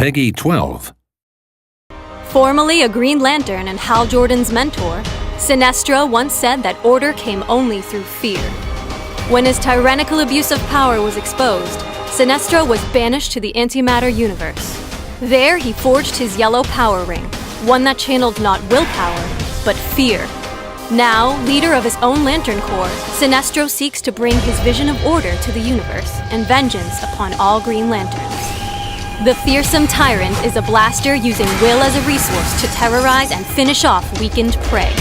Peggy 12. Formerly a Green Lantern and Hal Jordan's mentor, Sinestro once said that order came only through fear. When his tyrannical abuse of power was exposed, Sinestro was banished to the antimatter universe. There he forged his yellow power ring, one that channeled not willpower, but fear. Now, leader of his own Lantern Corps, Sinestro seeks to bring his vision of order to the universe and vengeance upon all Green Lanterns. The Fearsome Tyrant is a blaster using will as a resource to terrorize and finish off weakened prey.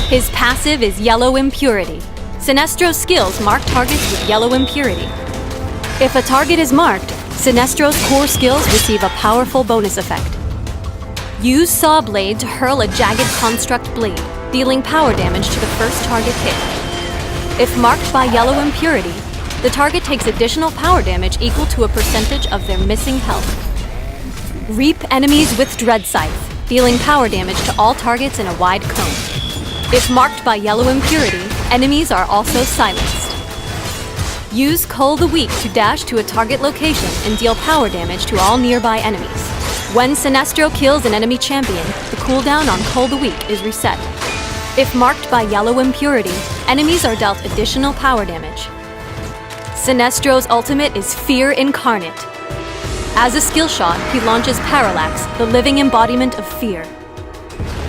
His passive is Yellow Impurity. Sinestro Skills mark targets with yellow impurity. If a target is marked, Sinestro's core skills receive a powerful bonus effect. Use Saw Blade to hurl a jagged construct blade, dealing power damage to the first target hit. If marked by yellow impurity, the target takes additional power damage equal to a percentage of their missing health. Reap enemies with Dread Scythe, dealing power damage to all targets in a wide cone. If marked by yellow impurity, enemies are also silenced. Use Cull the Weak to dash to a target location and deal power damage to all nearby enemies. When Sinestro kills an enemy champion, the cooldown on Cull the Weak is reset. If marked by yellow impurity, enemies are dealt additional power damage. Sinestro's ultimate is Fear Incarnate. As a skill shot, he launches Parallax, the living embodiment of fear.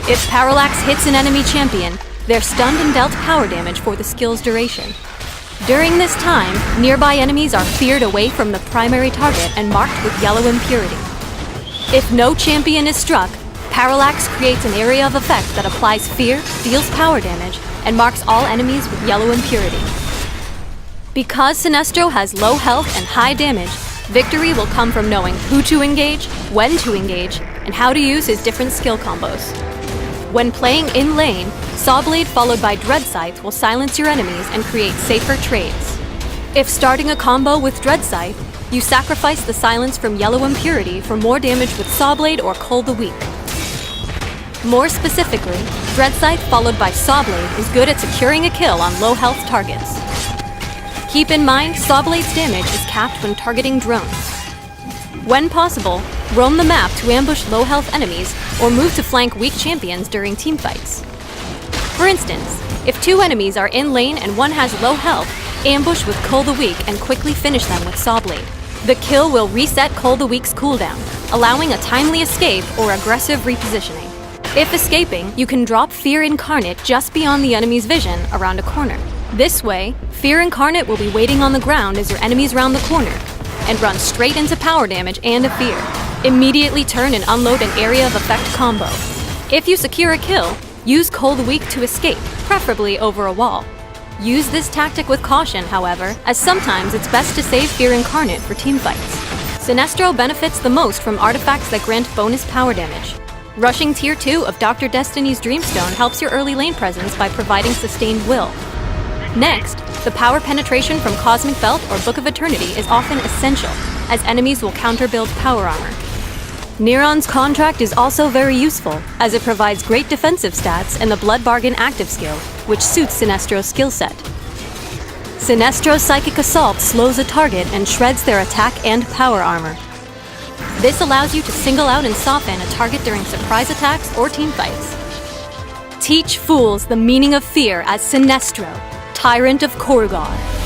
If Parallax hits an enemy champion, they're stunned and dealt power damage for the skill's duration. During this time, nearby enemies are feared away from the primary target and marked with yellow impurity. If no champion is struck, Parallax creates an area of effect that applies fear, deals power damage, and marks all enemies with yellow impurity. Because Sinestro has low health and high damage, victory will come from knowing who to engage, when to engage, and how to use his different skill combos. When playing in lane, Sawblade followed by Dread Scythe will silence your enemies and create safer trades. If starting a combo with Dread Scythe, you sacrifice the silence from yellow impurity for more damage with Sawblade or Cull the Weak. More specifically, Dread Scythe followed by Sawblade is good at securing a kill on low health targets. Keep in mind, Sawblade's damage is capped when targeting drones. When possible, roam the map to ambush low-health enemies or move to flank weak champions during teamfights. For instance, if two enemies are in lane and one has low health, ambush with Cull the Weak and quickly finish them with Sawblade. The kill will reset Cull the Weak's cooldown, allowing a timely escape or aggressive repositioning. If escaping, you can drop Fear Incarnate just beyond the enemy's vision around a corner. This way, Fear Incarnate will be waiting on the ground as your enemies round the corner, and run straight into power damage and a fear. Immediately turn and unload an area of effect combo. If you secure a kill, use Cull the Weak to escape, preferably over a wall. Use this tactic with caution, however, as sometimes it's best to save Fear Incarnate for teamfights. Sinestro benefits the most from artifacts that grant bonus power damage. Rushing Tier 2 of Dr. Destiny's Dreamstone helps your early lane presence by providing sustained will. Next, the power penetration from Cosmic Belt or Book of Eternity is often essential, as enemies will counter-build power armor. Neron's Contract is also very useful, as it provides great defensive stats and the Blood Bargain active skill, which suits Sinestro's skill set. Sinestro's Psychic Assault slows a target and shreds their attack and power armor. This allows you to single out and soften a target during surprise attacks or teamfights. Teach fools the meaning of fear as Sinestro, Tyrant of Korgar.